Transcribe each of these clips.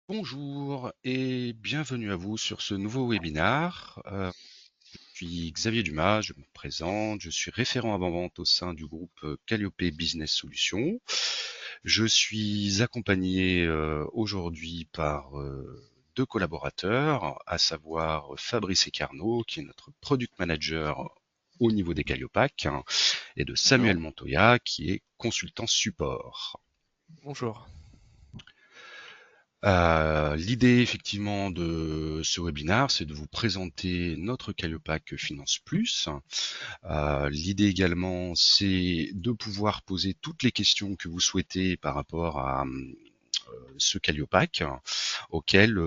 Bonjour et bienvenue à vous sur ce nouveau webinaire. Je suis Xavier Dumas, je me présente, je suis référent avant-vente au sein du groupe Calliope Business Solutions. Je suis accompagné aujourd'hui par deux collaborateurs, à savoir Fabrice Ecarno, qui est notre Product Manager au niveau des Calliopac, et de Samuel Bonjour. Montoya, qui est consultant support. Bonjour. L'idée effectivement de ce webinaire, c'est de vous présenter notre Calliopac Finance Plus. L'idée également, c'est de pouvoir poser toutes les questions que vous souhaitez par rapport à ce Calliopac, auquel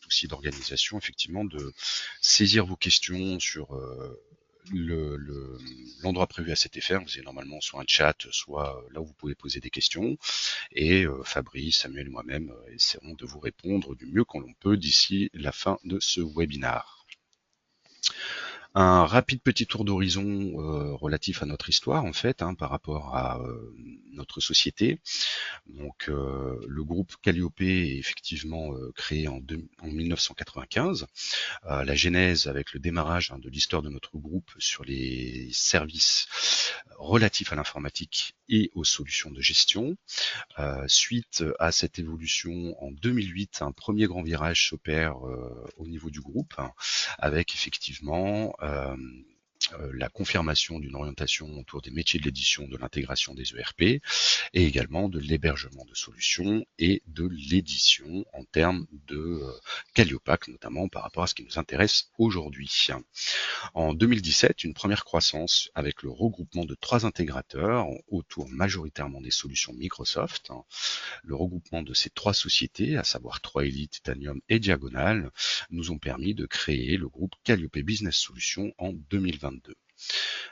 souci d'organisation, effectivement, de saisir vos questions sur l'endroit prévu à cet effet. Vous avez normalement soit un chat, soit là où vous pouvez poser des questions. Et Fabrice, Samuel et moi-même essaierons de vous répondre du mieux qu'on l'on peut d'ici la fin de ce webinaire. Un rapide petit tour d'horizon relatif à notre histoire en fait, par rapport à notre société. Donc le groupe Calliope est effectivement créé en 1995. La genèse avec le démarrage de l'histoire de notre groupe sur les services relatifs à l'informatique et aux solutions de gestion. Suite à cette évolution, en 2008, un premier grand virage s'opère au niveau du groupe, avec effectivement la confirmation d'une orientation autour des métiers de l'édition, de l'intégration des ERP, et également de l'hébergement de solutions et de l'édition en termes de Calliopac, notamment par rapport à ce qui nous intéresse aujourd'hui. En 2017, une première croissance avec le regroupement de 3 intégrateurs autour majoritairement des solutions Microsoft. Le regroupement de ces 3 sociétés, à savoir 3 Elite, Titanium et Diagonal, nous ont permis de créer le groupe Calliope Business Solutions en 2022.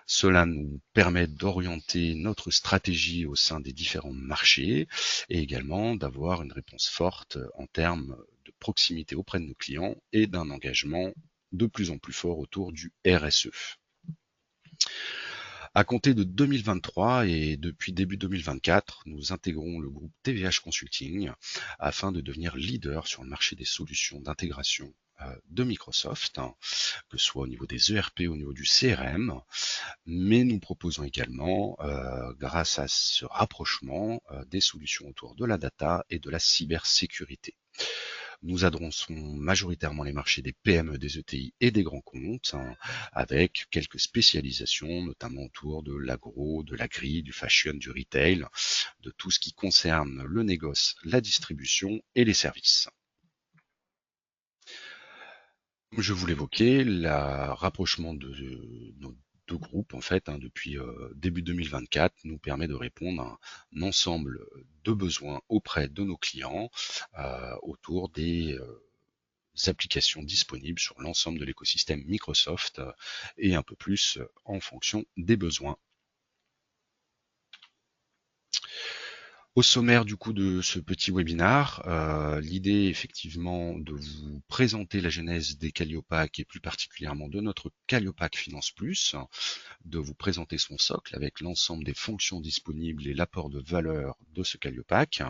Cela nous permet d'orienter notre stratégie au sein des différents marchés et également d'avoir une réponse forte en termes de proximité auprès de nos clients et d'un engagement de plus en plus fort autour du RSE. À compter de 2023 et depuis début 2024, nous intégrons le groupe TVH Consulting afin de devenir leader sur le marché des solutions d'intégration de Microsoft, que ce soit au niveau des ERP, au niveau du CRM, mais nous proposons également, grâce à ce rapprochement, des solutions autour de la data et de la cybersécurité. Nous adressons majoritairement les marchés des PME, des ETI et des grands comptes, avec quelques spécialisations, notamment autour de l'agro, de l'agri, du fashion, du retail, de tout ce qui concerne le négoce, la distribution et les services. Comme je vous l'évoquais, le rapprochement de nos deux groupes, en fait, depuis début 2024, nous permet de répondre à un ensemble de besoins auprès de nos clients autour des applications disponibles sur l'ensemble de l'écosystème Microsoft et un peu plus en fonction des besoins. Au sommaire du coup de ce petit webinaire, l'idée effectivement de vous présenter la genèse des Calliopac et plus particulièrement de notre Calliopac Finance Plus, de vous présenter son socle avec l'ensemble des fonctions disponibles et l'apport de valeur de ce Calliopac.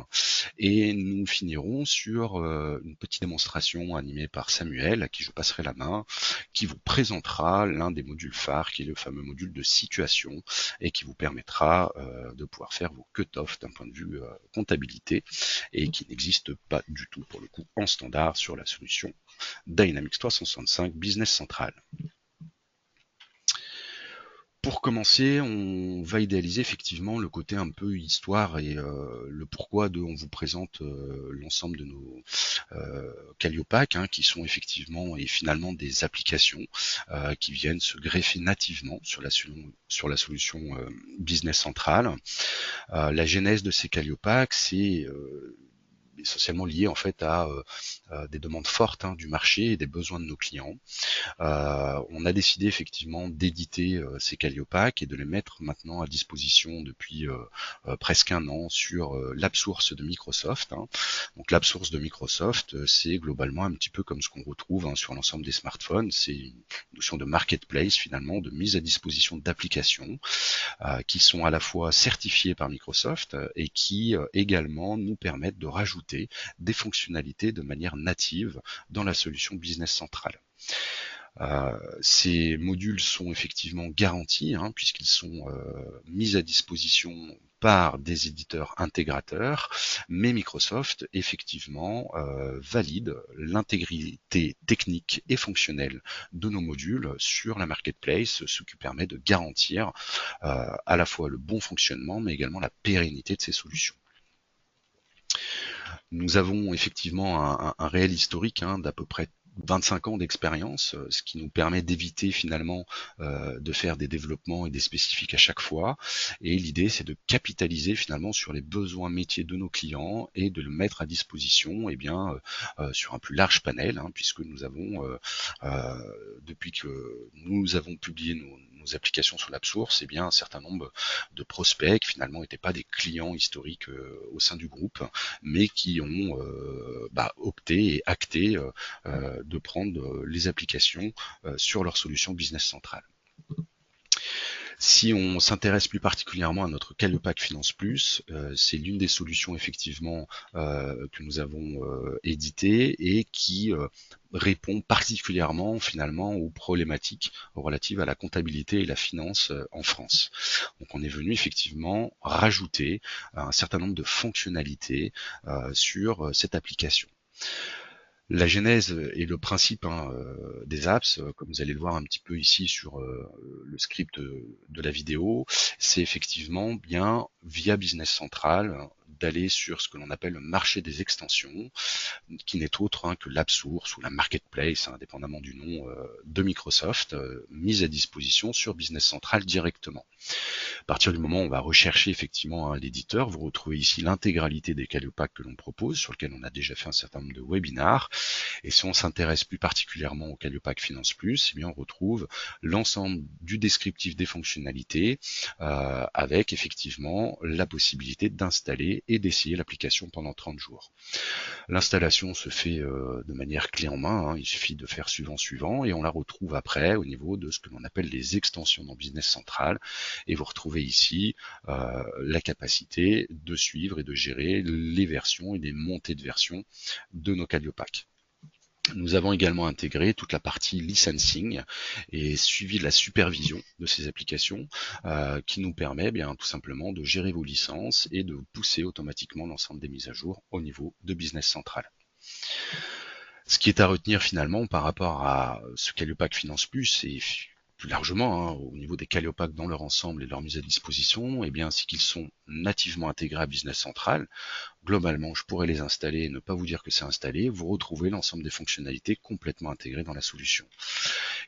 Et nous finirons sur une petite démonstration animée par Samuel, à qui je passerai la main, qui vous présentera l'un des modules phares, qui est le fameux module de situation, et qui vous permettra de pouvoir faire vos cut-off d'un point de vue comptabilité, et qui n'existe pas du tout pour le coup en standard sur la solution Dynamics 365 Business Central. Pour commencer, on va idéaliser effectivement le côté un peu histoire et le pourquoi de on vous présente l'ensemble de nos Calliopac, qui sont effectivement et finalement des applications qui viennent se greffer nativement sur la solution Business Central. La genèse de ces Calliopac, c'est essentiellement lié en fait à des demandes fortes du marché et des besoins de nos clients. On a décidé effectivement d'éditer ces Calliopac et de les mettre maintenant à disposition depuis presque un an sur l'AppSource de Microsoft. Donc l'AppSource de Microsoft, c'est globalement un petit peu comme ce qu'on retrouve sur l'ensemble des smartphones. C'est une notion de marketplace finalement, de mise à disposition d'applications qui sont à la fois certifiées par Microsoft et qui également nous permettent de rajouter rajouter des fonctionnalités de manière native dans la solution Business Central. Ces modules sont effectivement garantis puisqu'ils sont mis à disposition par des éditeurs intégrateurs, mais Microsoft effectivement valide l'intégrité technique et fonctionnelle de nos modules sur la marketplace, ce qui permet de garantir à la fois le bon fonctionnement mais également la pérennité de ces solutions. Nous avons effectivement un réel historique d'à peu près 25 ans d'expérience, ce qui nous permet d'éviter finalement de faire des développements et des spécifiques à chaque fois. Et l'idée, c'est de capitaliser finalement sur les besoins métiers de nos clients et de le mettre à disposition sur un plus large panel, puisque nous avons, depuis que nous avons publié nos applications sur l'AppSource, un certain nombre de prospects qui finalement n'étaient pas des clients historiques au sein du groupe, mais qui ont opté et acté de prendre les applications sur leur solution Business Central. Si on s'intéresse plus particulièrement à notre Calliopac Finance Plus, c'est l'une des solutions effectivement que nous avons éditées et qui répond particulièrement finalement aux problématiques relatives à la comptabilité et la finance en France. Donc on est venu effectivement rajouter un certain nombre de fonctionnalités sur cette application. La genèse et le principe des apps, comme vous allez le voir un petit peu ici sur le script de la vidéo, c'est effectivement bien via Business Central d'aller sur ce que l'on appelle le marché des extensions, qui n'est autre que l'AppSource ou la Marketplace, indépendamment du nom de Microsoft, mise à disposition sur Business Central directement. À partir du moment où on va rechercher effectivement l'éditeur, vous retrouvez ici l'intégralité des Calliopac que l'on propose, sur lequel on a déjà fait un certain nombre de webinars. Et si on s'intéresse plus particulièrement au Calliopac Finance Plus, on retrouve l'ensemble du descriptif des fonctionnalités, avec effectivement la possibilité d'installer et d'essayer l'application pendant 30 jours. L'installation se fait de manière clé en main, il suffit de faire suivant, et on la retrouve après au niveau de ce que l'on appelle les extensions dans Business Central, et vous retrouvez ici la capacité de suivre et de gérer les versions et les montées de versions de nos Calliopac. Nous avons également intégré toute la partie licensing et suivi de la supervision de ces applications qui nous permet tout simplement de gérer vos licences et de pousser automatiquement l'ensemble des mises à jour au niveau de Business Central. Ce qui est à retenir finalement par rapport à ce Calliopac Finance Plus et plus largement au niveau des Calliopac dans leur ensemble et leur mise à disposition, c'est qu'ils sont nativement intégrés à Business Central. Globalement, je pourrais les installer et ne pas vous dire que c'est installé. Vous retrouvez l'ensemble des fonctionnalités complètement intégrées dans la solution.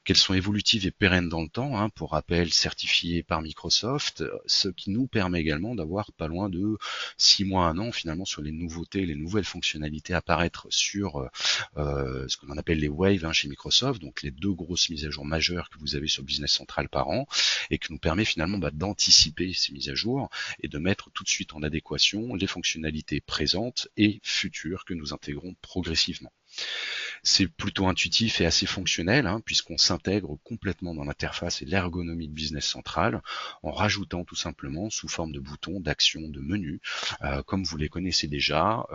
Qu'elles sont évolutives et pérennes dans le temps, pour rappel, certifiées par Microsoft, ce qui nous permet également d'avoir pas loin de 6 mois, 1 an finalement sur les nouveautés, les nouvelles fonctionnalités apparaître sur ce que l'on appelle les waves chez Microsoft, donc les 2 grosses mises à jour majeures que vous avez sur Business Central par an, et qui nous permet finalement d'anticiper ces mises à jour et de mettre tout de suite en adéquation les fonctionnalités présentes et futures que nous intégrons progressivement. C'est plutôt intuitif et assez fonctionnel puisqu'on s'intègre complètement dans l'interface et l'ergonomie de Business Central en rajoutant tout simplement sous forme de boutons, d'actions, de menus, comme vous les connaissez déjà,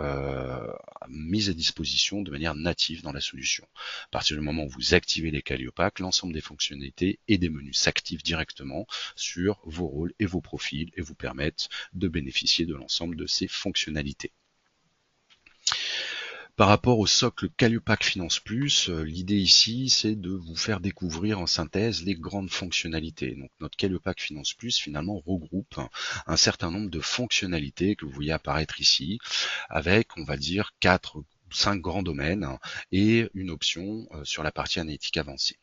mis à disposition de manière native dans la solution. À partir du moment où vous activez les Calliopac, l'ensemble des fonctionnalités et des menus s'activent directement sur vos rôles et vos profils et vous permettent de bénéficier de l'ensemble de ces fonctionnalités. Par rapport au socle Calliopac Finance Plus, l'idée ici, c'est de vous faire découvrir en synthèse les grandes fonctionnalités. Donc notre Calliopac Finance Plus finalement regroupe un certain nombre de fonctionnalités que vous voyez apparaître ici, avec, on va dire, 5 grands domaines et une option sur la partie analytique avancée.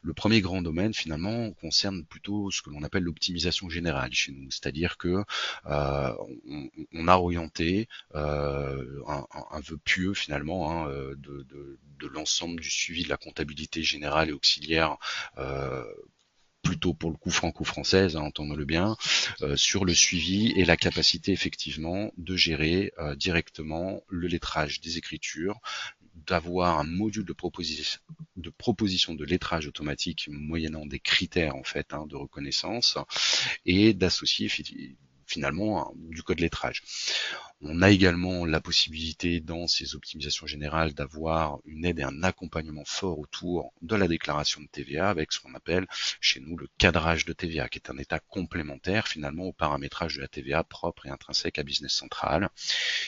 Le premier grand domaine finalement concerne plutôt ce que l'on appelle l'optimisation générale chez nous, c'est-à-dire que on a orienté un vœu pieux finalement de l'ensemble du suivi de la comptabilité générale et auxiliaire plutôt pour le coup franco-française, entendons-le bien, sur le suivi et la capacité effectivement de gérer directement le lettrage des écritures, d'avoir un module de proposition de lettrage automatique moyennant des critères en fait de reconnaissance et d'associer finalement du code lettrage. On a également la possibilité dans ces optimisations générales d'avoir une aide et un accompagnement fort autour de la déclaration de TVA avec ce qu'on appelle chez nous le cadrage de TVA, qui est un état complémentaire finalement au paramétrage de la TVA propre et intrinsèque à Business Central.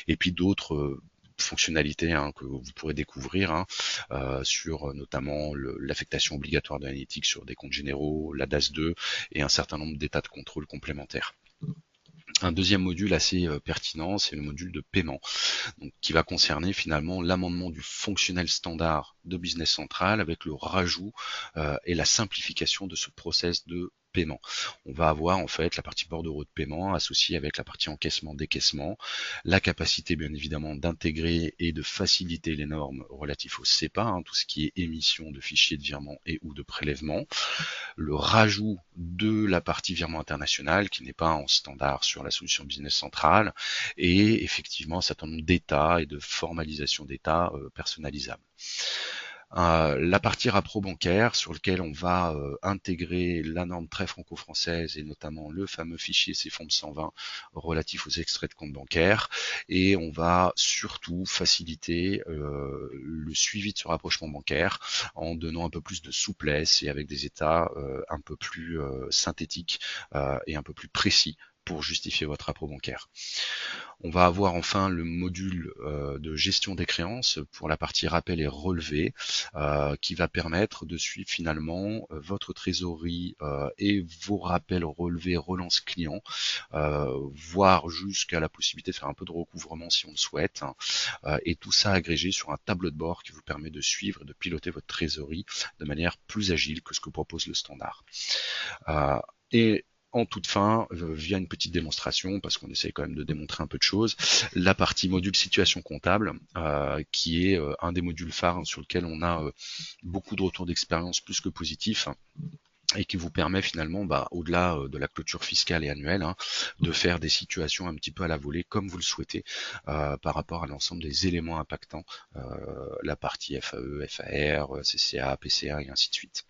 Et puis d'autres fonctionnalités que vous pourrez découvrir sur notamment l'affectation obligatoire de l'analytique sur des comptes généraux, la DAS2 et un certain nombre d'états de contrôle complémentaires. Un deuxième module assez pertinent, c'est le module de paiement, donc, qui va concerner finalement l'amendement du fonctionnel standard de Business Central avec le rajout et la simplification de ce process de paiement. On va avoir en fait la partie bordereau de paiement associée avec la partie encaissement-décaissement, la capacité bien évidemment d'intégrer et de faciliter les normes relatives au SEPA, tout ce qui est émission de fichiers de virement et ou de prélèvement, le rajout de la partie virement international qui n'est pas en standard sur la solution Business Central et effectivement un certain nombre d'états et de formalisation d'états personnalisables. La partie rapport bancaire sur lequel on va intégrer la norme très franco-française et notamment le fameux fichier CFOMP 120 relatif aux extraits de compte bancaire, et on va surtout faciliter le suivi de ce rapprochement bancaire en donnant un peu plus de souplesse et avec des états un peu plus synthétiques et un peu plus précis pour justifier votre rapport bancaire. On va avoir enfin le module de gestion des créances pour la partie rappel et relevé qui va permettre de suivre finalement votre trésorerie et vos rappels, relevés, relances clients, voire jusqu'à la possibilité de faire un peu de recouvrement si on le souhaite, et tout ça agrégé sur un tableau de bord qui vous permet de suivre et de piloter votre trésorerie de manière plus agile que ce que propose le standard. Et en toute fin, via une petite démonstration, parce qu'on essaie quand même de démontrer un peu de choses, la partie module situation comptable, qui est un des modules phares sur lequel on a beaucoup de retours d'expérience plus que positifs, et qui vous permet finalement, au-delà de la clôture fiscale et annuelle, de faire des situations un petit peu à la volée, comme vous le souhaitez, par rapport à l'ensemble des éléments impactants la partie FAE, FAR, CCA, PCA et ainsi de suite.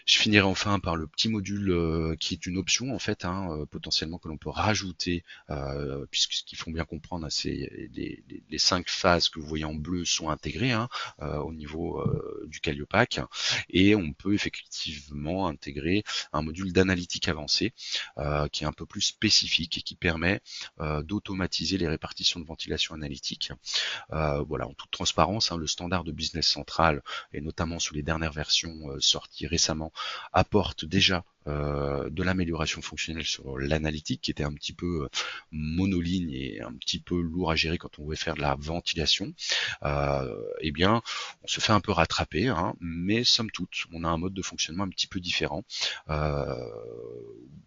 Je finirai enfin par le petit module qui est une option en fait, potentiellement que l'on peut rajouter, puisque ce qu'ils font bien comprendre, c'est les 5 phases que vous voyez en bleu sont intégrées au niveau du Calliopac, et on peut effectivement intégrer un module d'analytique avancée qui est un peu plus spécifique et qui permet d'automatiser les répartitions de ventilation analytique. Voilà, en toute transparence, le standard de Business Central, et notamment sur les dernières versions sorties récemment, apporte déjà de l'amélioration fonctionnelle sur l'analytique qui était un petit peu monoligne et un petit peu lourd à gérer quand on voulait faire de la ventilation. Eh bien, on se fait un peu rattraper, mais somme toute, on a un mode de fonctionnement un petit peu différent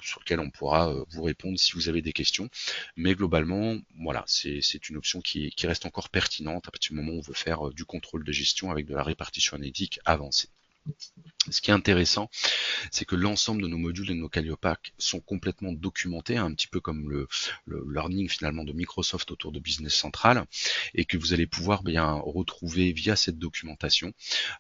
sur lequel on pourra vous répondre si vous avez des questions. Mais globalement, voilà, c'est une option qui reste encore pertinente à partir du moment où on veut faire du contrôle de gestion avec de la répartition analytique avancée. Ce qui est intéressant, c'est que l'ensemble de nos modules et de nos Calliopac sont complètement documentés, un petit peu comme le learning finalement de Microsoft autour de Business Central, et que vous allez pouvoir bien retrouver via cette documentation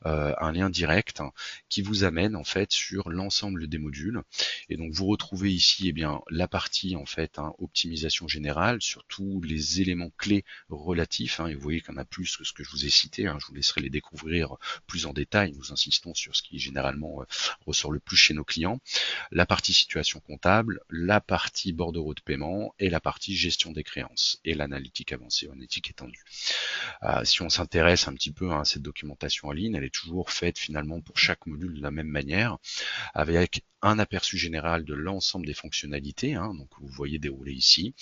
un lien direct qui vous amène en fait sur l'ensemble des modules. Et donc vous retrouvez ici la partie en fait optimisation générale sur tous les éléments clés relatifs, et vous voyez qu'il y en a plus que ce que je vous ai cité, je vous laisserai les découvrir plus en détail, nous insistons sur ce qui généralement ressort le plus chez nos clients, la partie situation comptable, la partie bordereau de paiement et la partie gestion des créances et l'analytique avancée, analytique étendue. Si on s'intéresse un petit peu à cette documentation en ligne, elle est toujours faite finalement pour chaque module de la même manière, avec un aperçu général de l'ensemble des fonctionnalités, donc vous voyez dérouler ici,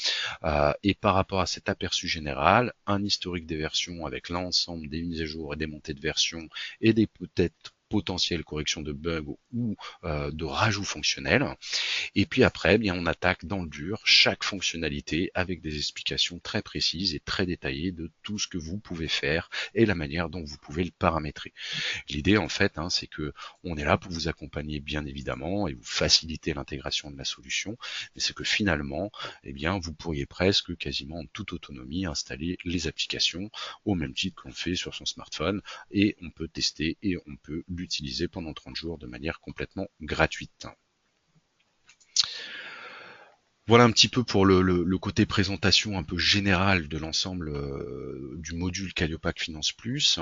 et par rapport à cet aperçu général, un historique des versions avec l'ensemble des mises à jour et des montées de versions et des peut-être potentielle correction de bugs ou de rajout fonctionnel. Et puis après, on attaque dans le dur chaque fonctionnalité avec des explications très précises et très détaillées de tout ce que vous pouvez faire et la manière dont vous pouvez le paramétrer. L'idée en fait, c'est que on est là pour vous accompagner bien évidemment et vous faciliter l'intégration de la solution, mais c'est que finalement, vous pourriez presque quasiment en toute autonomie installer les applications au même titre que l'on fait sur son smartphone, et on peut tester et on peut l'utiliser pendant 30 jours de manière complètement gratuite. Voilà un petit peu pour le côté présentation un peu générale de l'ensemble du module Calliopac Finance Plus.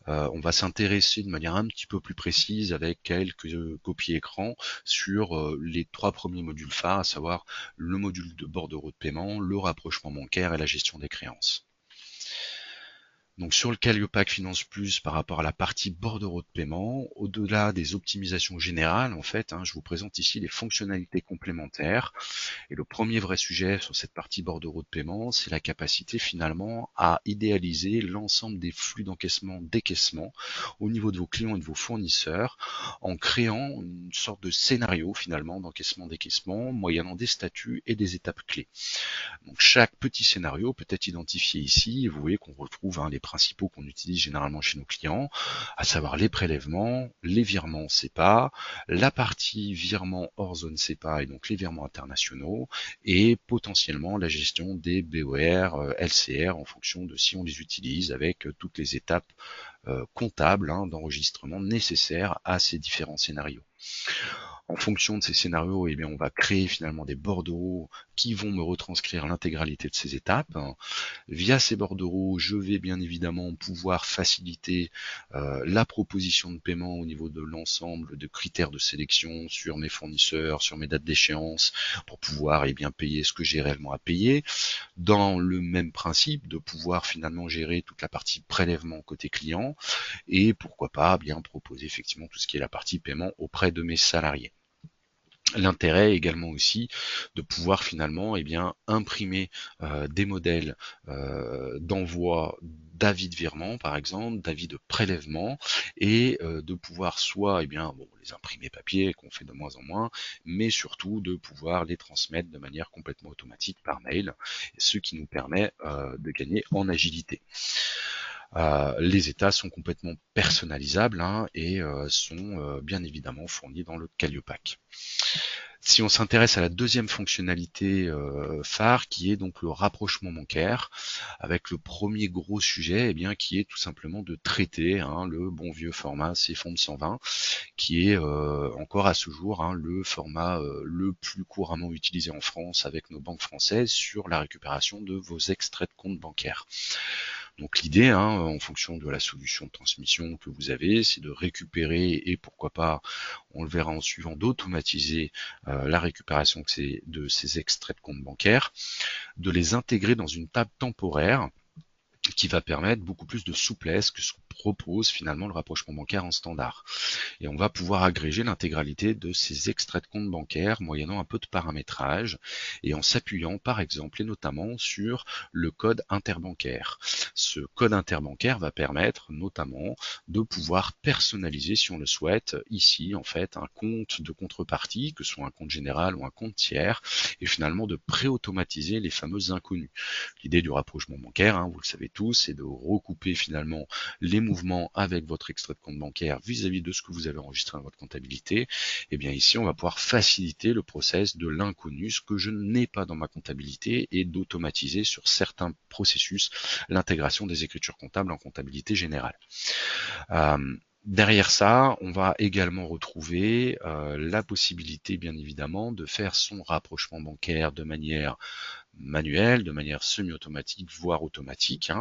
On va s'intéresser de manière un petit peu plus précise avec quelques copies écran sur les 3 premiers modules phares, à savoir le module de bordereau de paiement, le rapprochement bancaire et la gestion des créances. Donc sur le Calliopac Finance Plus par rapport à la partie bordereau de paiement, au-delà des optimisations générales, en fait, je vous présente ici les fonctionnalités complémentaires. Et le premier vrai sujet sur cette partie bordereau de paiement, c'est la capacité finalement à idéaliser l'ensemble des flux d'encaissement, décaissement au niveau de vos clients et de vos fournisseurs en créant une sorte de scénario finalement d'encaissement, décaissement, moyennant des statuts et des étapes clés. Donc chaque petit scénario peut être identifié ici. Vous voyez qu'on retrouve les principaux qu'on utilise généralement chez nos clients, à savoir les prélèvements, les virements CEPA, la partie virement hors zone CEPA et donc les virements internationaux, et potentiellement la gestion des BOR, LCR en fonction de si on les utilise avec toutes les étapes comptables d'enregistrement nécessaires à ces différents scénarios. En fonction de ces scénarios, eh bien, on va créer finalement des bordereaux qui vont me retranscrire l'intégralité de ces étapes. Via ces bordereaux, je vais bien évidemment pouvoir faciliter la proposition de paiement au niveau de l'ensemble de critères de sélection sur mes fournisseurs, sur mes dates d'échéance, pour pouvoir payer ce que j'ai réellement à payer. Dans le même principe, de pouvoir finalement gérer toute la partie prélèvement côté client et pourquoi pas bien proposer effectivement tout ce qui est la partie paiement auprès de mes salariés. L'intérêt également aussi de pouvoir finalement imprimer des modèles d'envoi d'avis de virement par exemple, d'avis de prélèvement et de pouvoir soit les imprimer papier qu'on fait de moins en moins, mais surtout de pouvoir les transmettre de manière complètement automatique par mail, ce qui nous permet de gagner en agilité. Les états sont complètement personnalisables et sont bien évidemment fournis dans le Calliopac. Si on s'intéresse à la deuxième fonctionnalité phare, qui est donc le rapprochement bancaire, avec le premier gros sujet, qui est tout simplement de traiter le bon vieux format CFOND 120, qui est encore à ce jour le format le plus couramment utilisé en France avec nos banques françaises sur la récupération de vos extraits de compte bancaires. Donc l'idée, en fonction de la solution de transmission que vous avez, c'est de récupérer et pourquoi pas, on le verra en suivant, d'automatiser la récupération de ces extraits de compte bancaire, de les intégrer dans une table temporaire qui va permettre beaucoup plus de souplesse que ce que propose finalement le rapprochement bancaire en standard. Et on va pouvoir agréger l'intégralité de ces extraits de compte bancaire moyennant un peu de paramétrage et en s'appuyant par exemple et notamment sur le code interbancaire. Ce code interbancaire va permettre notamment de pouvoir personnaliser, si on le souhaite, ici en fait un compte de contrepartie, que ce soit un compte général ou un compte tiers, et finalement de pré-automatiser les fameux inconnus. L'idée du rapprochement bancaire, vous le savez tous, c'est de recouper finalement les mouvements avec votre extrait de compte bancaire vis-à-vis de ce que vous avez enregistré dans votre comptabilité. Et bien ici, on va pouvoir faciliter le process de l'inconnu, ce que je n'ai pas dans ma comptabilité, et d'automatiser sur certains processus l'intégration des écritures comptables en comptabilité générale. Derrière ça, on va également retrouver la possibilité, bien évidemment, de faire son rapprochement bancaire de manière manuel, de manière semi-automatique, voire automatique,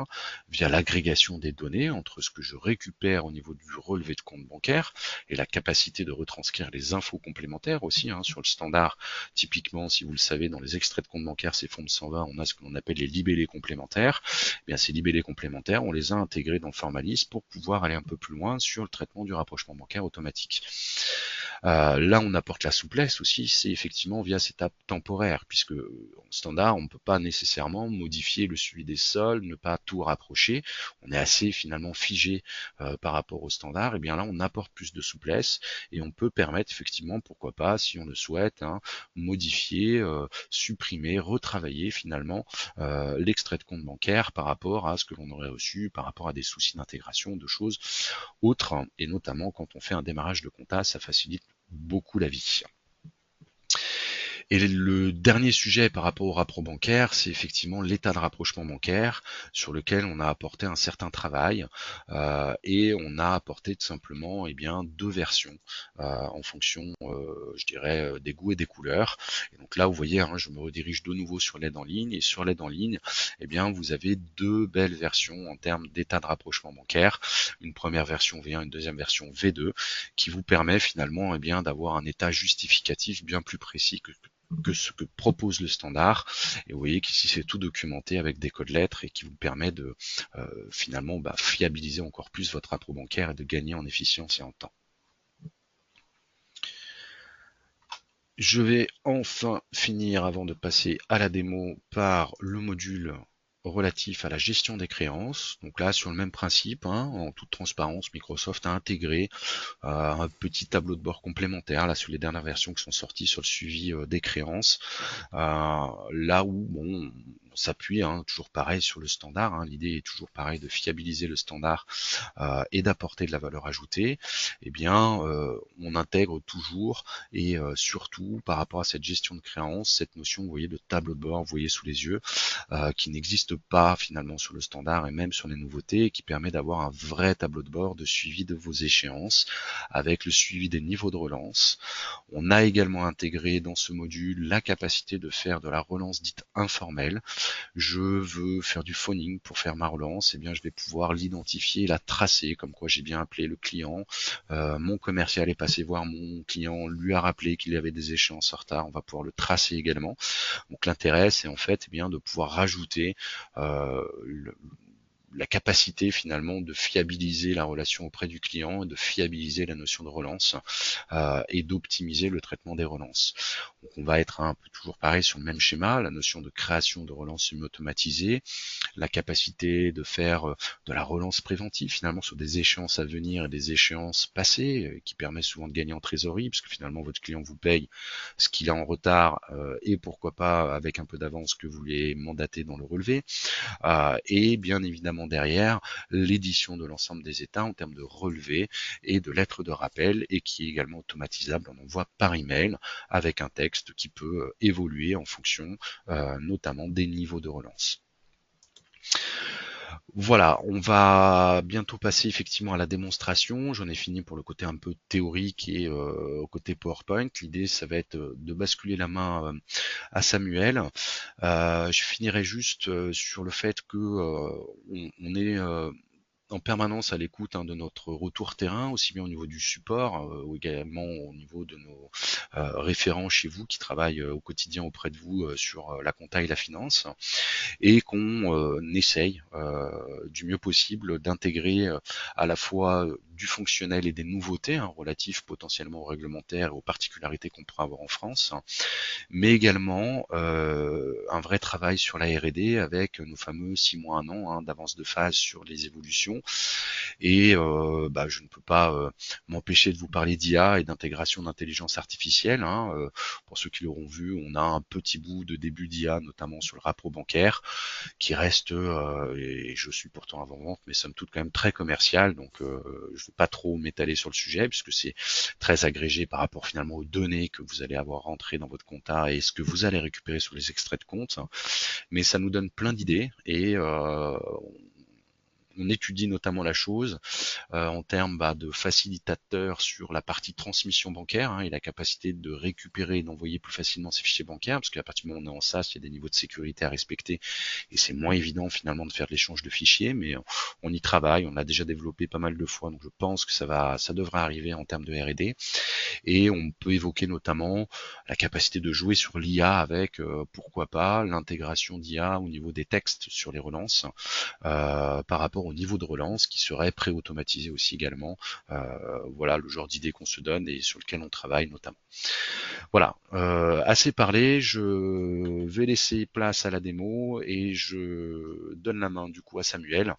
via l'agrégation des données entre ce que je récupère au niveau du relevé de compte bancaire et la capacité de retranscrire les infos complémentaires aussi sur le standard. Typiquement, si vous le savez, dans les extraits de compte bancaire, ces fonds de 120, on a ce que l'on appelle les libellés complémentaires. Eh bien, ces libellés complémentaires, on les a intégrés dans le Formalis pour pouvoir aller un peu plus loin sur le traitement du rapprochement bancaire automatique. Là, on apporte la souplesse aussi, c'est effectivement via cette étape temporaire, puisque en standard, on ne peut pas nécessairement modifier le suivi des soldes, ne pas tout rapprocher. On est assez finalement figé par rapport au standard. Et bien là, on apporte plus de souplesse et on peut permettre effectivement, pourquoi pas, si on le souhaite, modifier, supprimer, retravailler finalement l'extrait de compte bancaire par rapport à ce que l'on aurait reçu, par rapport à des soucis d'intégration, de choses autres, et notamment quand on fait un démarrage de compta, ça facilite beaucoup la vie. Et le dernier sujet par rapport au rapport bancaire, c'est effectivement l'état de rapprochement bancaire sur lequel on a apporté un certain travail et on a apporté tout simplement deux versions en fonction, je dirais, des goûts et des couleurs. Et donc là, vous voyez, je me redirige de nouveau sur l'aide en ligne et sur l'aide en ligne, vous avez deux belles versions en termes d'état de rapprochement bancaire. Une première version V1, une deuxième version V2 qui vous permet finalement d'avoir un état justificatif bien plus précis que ce que propose le standard. Et vous voyez qu'ici c'est tout documenté avec des codes lettres et qui vous permet de finalement fiabiliser encore plus votre appro bancaire et de gagner en efficience et en temps. Je vais enfin finir avant de passer à la démo par le module relatif à la gestion des créances. Donc là, sur le même principe, en toute transparence, Microsoft a intégré un petit tableau de bord complémentaire là sur les dernières versions qui sont sorties sur le suivi des créances. Là où on s'appuie toujours pareil sur le standard. L'idée est toujours pareil de fiabiliser le standard et d'apporter de la valeur ajoutée. On intègre toujours et surtout par rapport à cette gestion de créances, cette notion, vous voyez, de tableau de bord, vous voyez sous les yeux, qui n'existe pas finalement sur le standard et même sur les nouveautés, et qui permet d'avoir un vrai tableau de bord de suivi de vos échéances avec le suivi des niveaux de relance. On a également intégré dans ce module la capacité de faire de la relance dite informelle. Je veux faire du phoning pour faire ma relance, je vais pouvoir l'identifier et la tracer, comme quoi j'ai bien appelé le client. Mon commercial est passé voir mon client, lui a rappelé qu'il y avait des échéances en retard, on va pouvoir le tracer également. Donc l'intérêt, c'est en fait de pouvoir rajouter la capacité finalement de fiabiliser la relation auprès du client et de fiabiliser la notion de relance et d'optimiser le traitement des relances. Donc on va être un peu toujours pareil sur le même schéma, la notion de création de relance semi-automatisée, la capacité de faire de la relance préventive finalement sur des échéances à venir et des échéances passées, qui permet souvent de gagner en trésorerie, parce que finalement votre client vous paye ce qu'il a en retard et pourquoi pas avec un peu d'avance que vous lui mandatez dans le relevé. Et bien évidemment derrière l'édition de l'ensemble des états en termes de relevé et de lettres de rappel, et qui est également automatisable en envoi par email avec un texte qui peut évoluer en fonction notamment des niveaux de relance. Voilà, on va bientôt passer effectivement à la démonstration. J'en ai fini pour le côté un peu théorique et au côté PowerPoint. L'idée, ça va être de basculer la main à Samuel. Je finirai juste sur le fait que on est en permanence à l'écoute de notre retour terrain, aussi bien au niveau du support ou également au niveau de nos référents chez vous qui travaillent au quotidien auprès de vous sur la compta et la finance, et qu'on essaye du mieux possible d'intégrer à la fois du fonctionnel et des nouveautés relatives potentiellement aux réglementaires et aux particularités qu'on pourra avoir en France, mais également un vrai travail sur la R&D avec nos fameux 6 mois, 1 an d'avance de phase sur les évolutions. Et je ne peux pas m'empêcher de vous parler d'IA et d'intégration d'intelligence artificielle. Pour ceux qui l'auront vu, on a un petit bout de début d'IA, notamment sur le rapport bancaire, qui reste, et je suis pourtant avant-vente, mais somme toute quand même très commercial, donc je ne vais pas trop m'étaler sur le sujet, puisque c'est très agrégé par rapport finalement aux données que vous allez avoir rentrées dans votre compta et ce que vous allez récupérer sur les extraits de compte, mais ça nous donne plein d'idées, et on étudie notamment la chose en termes de facilitateur sur la partie transmission bancaire et la capacité de récupérer et d'envoyer plus facilement ces fichiers bancaires, parce qu'à partir du moment où on est en SaaS, il y a des niveaux de sécurité à respecter et c'est moins évident finalement de faire de l'échange de fichiers, mais on y travaille, on l'a déjà développé pas mal de fois, donc je pense que ça devrait arriver en termes de R&D. Et on peut évoquer notamment la capacité de jouer sur l'IA avec, pourquoi pas, l'intégration d'IA au niveau des textes sur les relances par rapport au niveau de relance qui serait pré-automatisé aussi également. Voilà le genre d'idée qu'on se donne et sur lequel on travaille notamment. Voilà, assez parlé, je vais laisser place à la démo et je donne la main du coup à Samuel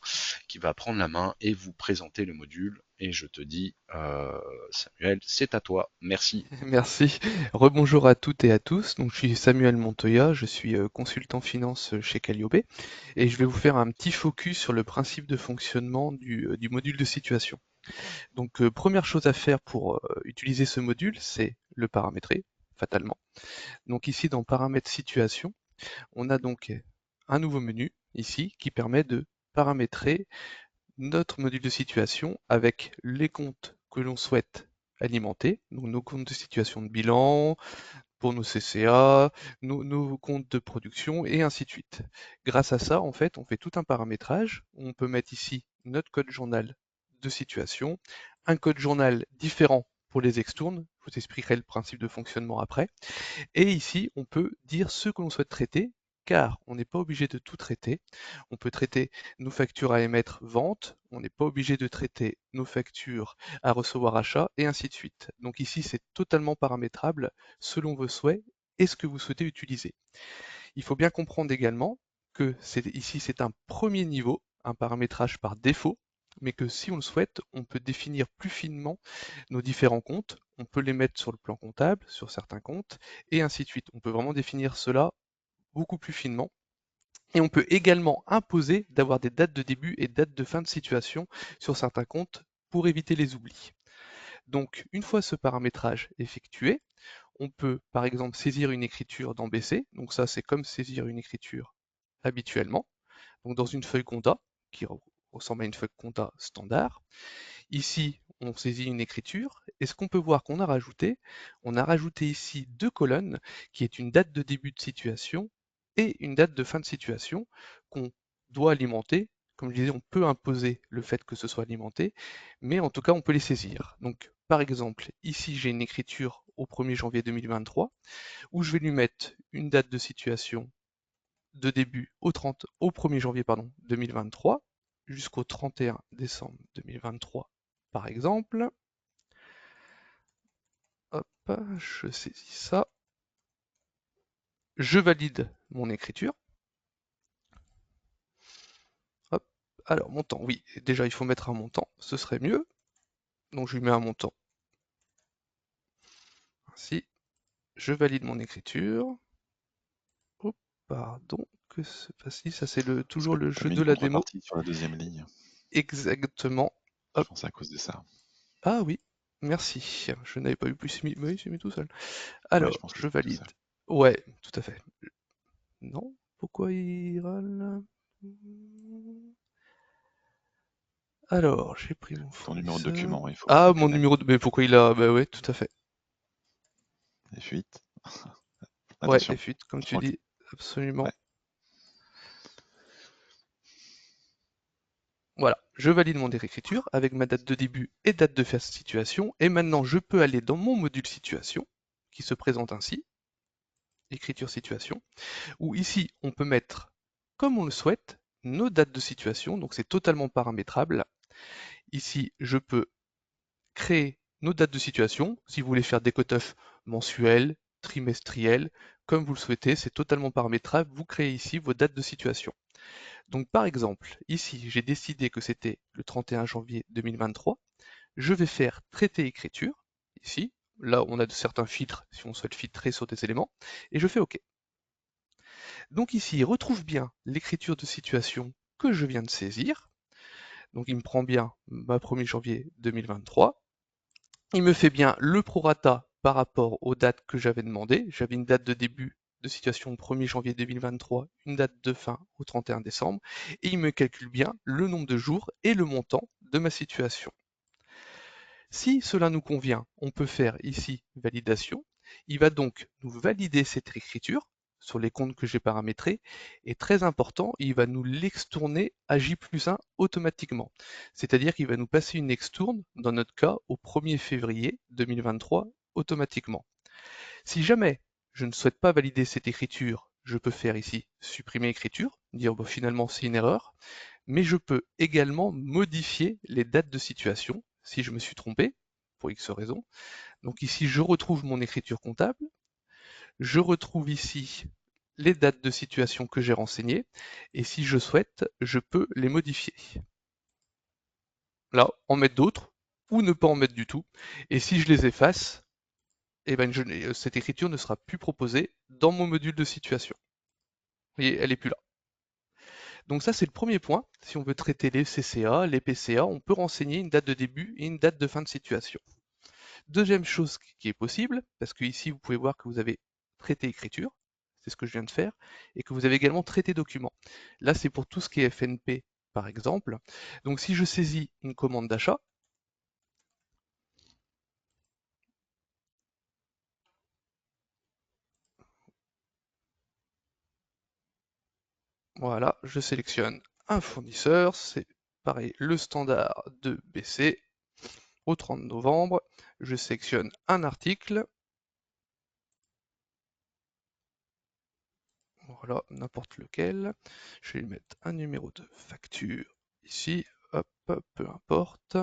qui va prendre la main et vous présenter le module. Et je te dis, Samuel, c'est à toi. Merci. Merci. Rebonjour à toutes et à tous. Donc, je suis Samuel Montoya, je suis consultant finance chez Calliope et je vais vous faire un petit focus sur le principe de fonctionnement du module de situation. Donc, première chose à faire pour utiliser ce module, c'est le paramétrer. fatalement. Donc ici, dans paramètres situation, on a donc un nouveau menu ici qui permet de paramétrer notre module de situation avec les comptes que l'on souhaite alimenter, donc nos comptes de situation de bilan, pour nos CCA, nos comptes de production et ainsi de suite. Grâce à ça, en fait, on fait tout un paramétrage. On peut mettre ici notre code journal de situation, un code journal différent pour les extournes. Je vous expliquerai le principe de fonctionnement après. Et ici, on peut dire ce que l'on souhaite traiter, car on n'est pas obligé de tout traiter. On peut traiter nos factures à émettre vente, on n'est pas obligé de traiter nos factures à recevoir achat, et ainsi de suite. Donc ici, c'est totalement paramétrable selon vos souhaits et ce que vous souhaitez utiliser. Il faut bien comprendre également que ici, c'est un premier niveau, un paramétrage par défaut, mais que si on le souhaite, on peut définir plus finement nos différents comptes, on peut les mettre sur le plan comptable, sur certains comptes, et ainsi de suite. On peut vraiment définir cela beaucoup plus finement. Et on peut également imposer d'avoir des dates de début et dates de fin de situation sur certains comptes pour éviter les oublis. Donc, une fois ce paramétrage effectué, on peut par exemple saisir une écriture dans BC. Donc ça, c'est comme saisir une écriture habituellement. Donc dans une feuille compta, qui ressemble à une feuille compta standard. Ici, on saisit une écriture, et ce qu'on peut voir qu'on a rajouté, on a rajouté ici deux colonnes, qui est une date de début de situation et une date de fin de situation qu'on doit alimenter. Comme je disais, on peut imposer le fait que ce soit alimenté, mais en tout cas, on peut les saisir. Donc, par exemple, ici, j'ai une écriture au 1er janvier 2023, où je vais lui mettre une date de situation de début au 1er janvier 2023 jusqu'au 31 décembre 2023 par exemple. Hop, je saisis ça. Je valide mon écriture. Hop. Alors, montant, oui, déjà il faut mettre un montant, ce serait mieux. Donc je lui mets un montant. Ainsi, je valide mon écriture. Oh, pardon, que se passe-t-il? Ça c'est Parce toujours que le tu as jeu mis de une la démo. contrepartie sur la deuxième ligne. Exactement. Je Hop. pense à cause de ça. Ah oui, merci. Je n'avais pas eu plus mis. Oui, c'est mis tout seul. Ouais, je Alors, pense que je c'est tout valide. ça. Ouais, tout à fait. Non? Pourquoi il râle? Alors, j'ai pris mon Ton numéro de fournisseur. document, il faut Ah, le mon connaître. numéro de... Mais pourquoi il a... Bah ouais, tout à fait. Les fuites. Ouais, les Attention. fuites, comme Je tu crois que... dis, absolument. Ouais. Voilà, je valide mon réécriture avec ma date de début et date de fin de situation. Et maintenant, je peux aller dans mon module situation, qui se présente ainsi, écriture situation, où ici, on peut mettre, comme on le souhaite, nos dates de situation. Donc c'est totalement paramétrable. Ici, je peux créer nos dates de situation. Si vous voulez faire des cut-offs mensuels, trimestriels, comme vous le souhaitez, c'est totalement paramétrable. Vous créez ici vos dates de situation. Donc par exemple, ici, j'ai décidé que c'était le 31 janvier 2023. Je vais faire traiter écriture, ici. Là, on a de certains filtres si on souhaite filtrer sur des éléments. Et je fais OK. Donc ici, il retrouve bien l'écriture de situation que je viens de saisir. Donc il me prend bien ma 1er janvier 2023. Il me fait bien le prorata par rapport aux dates que j'avais demandées. J'avais une date de début de situation au 1er janvier 2023, une date de fin au 31 décembre, et il me calcule bien le nombre de jours et le montant de ma situation. Si cela nous convient, on peut faire ici validation. Il va donc nous valider cette écriture sur les comptes que j'ai paramétrés, et très important, il va nous l'extourner à J+1 automatiquement. C'est-à-dire qu'il va nous passer une extourne, dans notre cas, au 1er février 2023, automatiquement. Si jamais je ne souhaite pas valider cette écriture, je peux faire ici supprimer écriture, dire bon, finalement c'est une erreur, mais je peux également modifier les dates de situation si je me suis trompé, pour X raison. Donc ici, je retrouve mon écriture comptable, je retrouve ici les dates de situation que j'ai renseignées, et si je souhaite, je peux les modifier. Là, en mettre d'autres, ou ne pas en mettre du tout, et si je les efface, eh ben cette écriture ne sera plus proposée dans mon module de situation. Et elle n'est plus là. Donc ça, c'est le premier point. Si on veut traiter les CCA, les PCA, on peut renseigner une date de début et une date de fin de situation. Deuxième chose qui est possible, parce que ici vous pouvez voir que vous avez traité écriture, c'est ce que je viens de faire, et que vous avez également traité document. Là c'est pour tout ce qui est FNP par exemple. Donc si je saisis une commande d'achat, voilà, je sélectionne un fournisseur, c'est pareil, le standard de BC au 30 novembre, je sélectionne un article, voilà, n'importe lequel, je vais lui mettre un numéro de facture ici, hop, peu importe,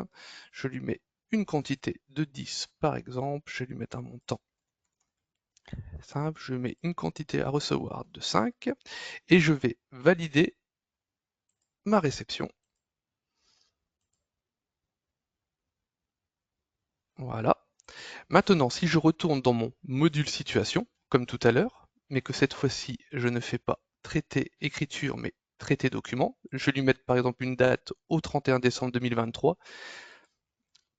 je lui mets une quantité de 10 par exemple, je vais lui mettre un montant simple, je mets une quantité à recevoir de 5 et je vais valider ma réception. Voilà. Maintenant, si je retourne dans mon module situation, comme tout à l'heure, mais que cette fois-ci, je ne fais pas traiter écriture, mais traiter document, je vais lui mettre par exemple une date au 31 décembre 2023,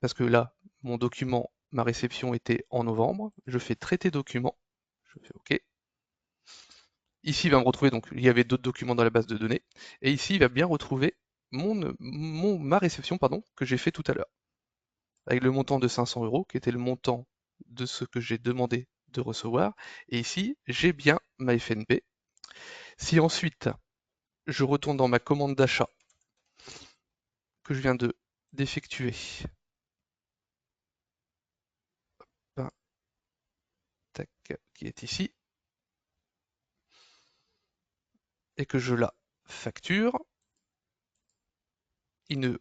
parce que là, mon document, ma réception était en novembre, je fais traiter document, je fais OK. Ici, il va me retrouver, donc il y avait d'autres documents dans la base de données, et ici, il va bien retrouver ma réception pardon, que j'ai fait tout à l'heure, avec le montant de 500 € qui était le montant de ce que j'ai demandé de recevoir. Et ici, j'ai bien ma FNP. Si ensuite, je retourne dans ma commande d'achat que je viens d'effectuer, ben, tac, qui est ici, et que je la facture, il ne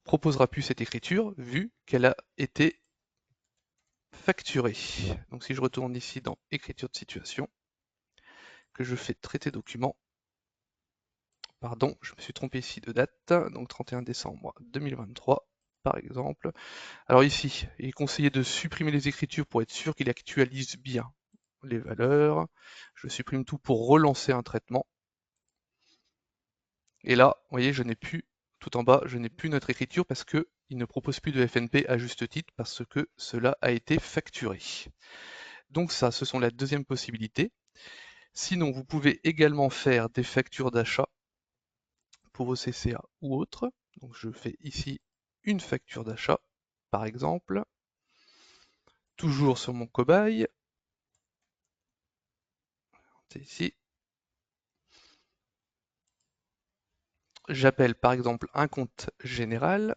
proposera plus cette écriture vu qu'elle a été facturée. Donc si je retourne ici dans écriture de situation, que je fais traiter document, pardon, je me suis trompé ici de date, donc 31 décembre 2023 par exemple. Alors ici, il est conseillé de supprimer les écritures pour être sûr qu'il actualise bien les valeurs. Je supprime tout pour relancer un traitement. Et là, vous voyez, je n'ai plus, tout en bas, je n'ai plus notre écriture parce qu'il ne propose plus de FNP à juste titre parce que cela a été facturé. Donc ça, ce sont la deuxième possibilité. Sinon, vous pouvez également faire des factures d'achat pour vos CCA ou autres. Donc je fais ici une facture d'achat, par exemple, toujours sur mon cobaye. C'est ici. J'appelle par exemple un compte général.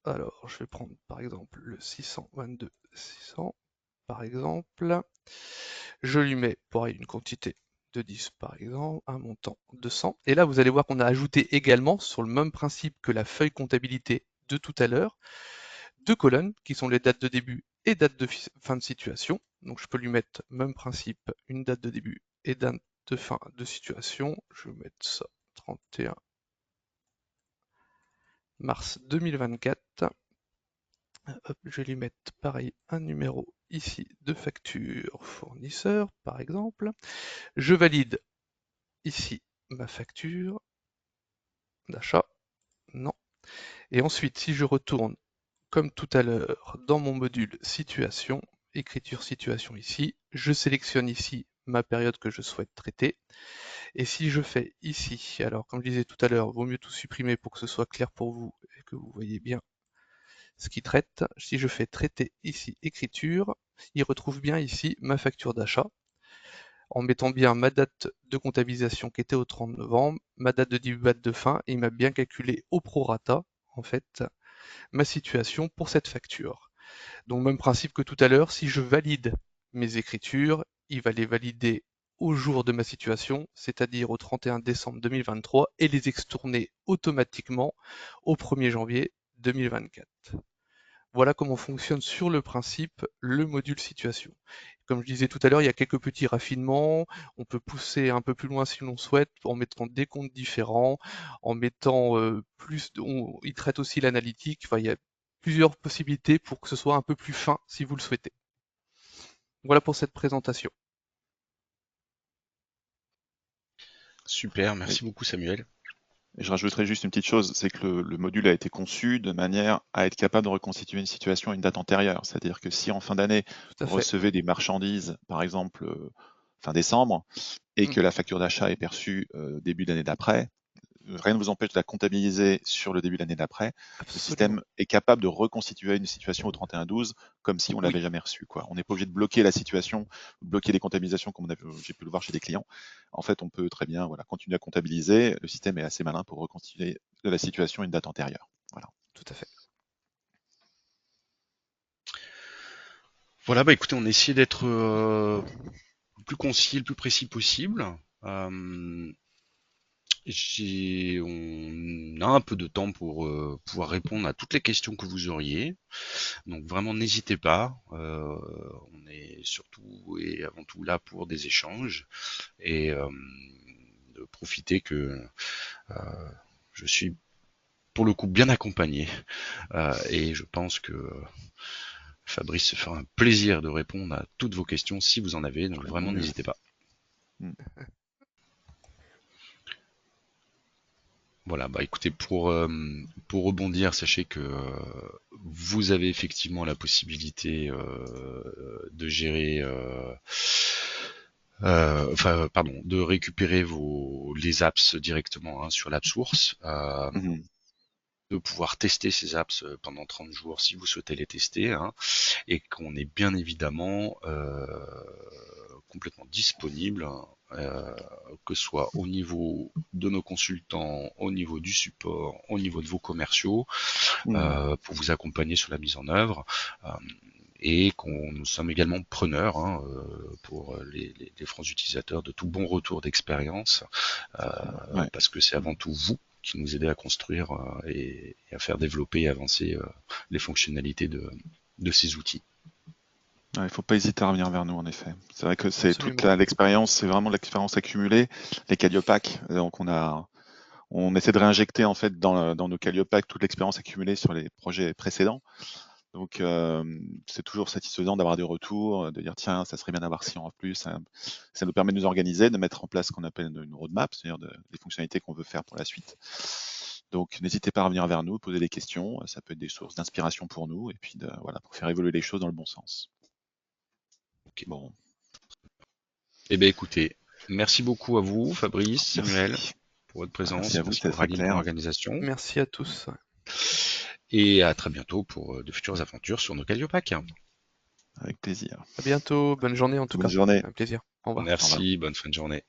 Alors, je vais prendre par exemple le 622 600 par exemple. Je lui mets pareil une quantité de 10 par exemple, un montant de 100. Et là, vous allez voir qu'on a ajouté également, sur le même principe que la feuille comptabilité de tout à l'heure, deux colonnes qui sont les dates de début et date de fin de situation. Donc je peux lui mettre, même principe, une date de début et date de fin de situation. Je vais mettre ça 31 mars 2024. Hop, je vais lui mettre pareil un numéro ici de facture fournisseur par exemple. Je valide ici ma facture d'achat. Non. Et ensuite, si je retourne comme tout à l'heure dans mon module situation, écriture situation ici, je sélectionne ici ma période que je souhaite traiter. Et si je fais ici, alors comme je disais tout à l'heure, vaut mieux tout supprimer pour que ce soit clair pour vous et que vous voyez bien ce qui traite. Si je fais traiter ici écriture, il retrouve bien ici ma facture d'achat en mettant bien ma date de comptabilisation qui était au 30 novembre, ma date de début, date de fin, et il m'a bien calculé au prorata, en fait, ma situation pour cette facture. Donc même principe que tout à l'heure, si je valide mes écritures, il va les valider au jour de ma situation, c'est-à-dire au 31 décembre 2023, et les extourner automatiquement au 1er janvier 2024. Voilà comment fonctionne sur le principe le module situation. Comme je disais tout à l'heure, il y a quelques petits raffinements. On peut pousser un peu plus loin si l'on souhaite en mettant des comptes différents, en mettant il traite aussi l'analytique. Enfin, il y a plusieurs possibilités pour que ce soit un peu plus fin si vous le souhaitez. Voilà pour cette présentation. Super, Oui. merci beaucoup Samuel. Et je rajouterais juste une petite chose, c'est que le module a été conçu de manière à être capable de reconstituer une situation à une date antérieure. C'est-à-dire que si en fin d'année, Tout à vous fait. recevez des marchandises, par exemple fin décembre, et Mm. que la facture d'achat est perçue début d'année d'après, rien ne vous empêche de la comptabiliser sur le début de l'année d'après. Le Absolument. système est capable de reconstituer une situation au 31-12 comme si on Oui, l'avait jamais reçue, quoi. On n'est pas obligé de bloquer la situation, bloquer les comptabilisations comme j'ai pu le voir chez des clients. En fait, on peut très bien voilà, continuer à comptabiliser. Le système est assez malin pour reconstituer de la situation à une date antérieure. Voilà. tout à fait. Voilà, bah écoutez, on a essayé d'être le plus concis, le plus précis possible. Euh, on a un peu de temps pour pouvoir répondre à toutes les questions que vous auriez. Donc vraiment, n'hésitez pas. On est surtout et avant tout là pour des échanges et de profiter que euh, je suis pour le coup bien accompagné et je pense que Fabrice se fera un plaisir de répondre à toutes vos questions si vous en avez. Donc Ouais, tant vraiment, mieux. n'hésitez pas. Mm. Voilà, bah écoutez, pour rebondir, sachez que vous avez effectivement la possibilité de gérer, enfin, pardon, de récupérer les apps directement hein, sur l'app source, Mhm. de pouvoir tester ces apps pendant 30 jours si vous souhaitez les tester, hein, et qu'on est bien évidemment complètement disponible, que ce soit au niveau de nos consultants, au niveau du support, au niveau de vos commerciaux, Mhm. pour vous accompagner sur la mise en œuvre. Euh, et qu'on nous sommes également preneurs hein, pour les francs utilisateurs de tout bon retour d'expérience, Ouais. parce que c'est avant tout vous qui nous aidez à construire et à faire développer et avancer les fonctionnalités de ces outils. Il ne faut pas hésiter à revenir vers nous, en effet. C'est vrai que c'est toute Absolument. l'expérience, c'est vraiment l'expérience accumulée, les Calliopac. Donc on essaie de réinjecter en fait dans nos Calliopac toute l'expérience accumulée sur les projets précédents. Donc c'est toujours satisfaisant d'avoir des retours, de dire tiens, ça serait bien d'avoir ci en plus. Ça nous permet de nous organiser, de mettre en place ce qu'on appelle une roadmap, c'est-à-dire des fonctionnalités qu'on veut faire pour la suite. Donc n'hésitez pas à revenir vers nous, poser des questions. Ça peut être des sources d'inspiration pour nous et puis voilà, pour faire évoluer les choses dans le bon sens. Okay. Bon, Eh bien écoutez, merci beaucoup à vous, Fabrice, Samuel, merci. pour votre Merci présence, à vous, merci c'était pour très Aline pour clair. l'organisation, Merci à tous. et à très bientôt pour de futures aventures sur nos Calliopac. Avec plaisir. À bientôt. Bonne journée en tout Bonne cas. journée. Un plaisir. Au revoir. Au revoir. Merci, bonne fin de journée.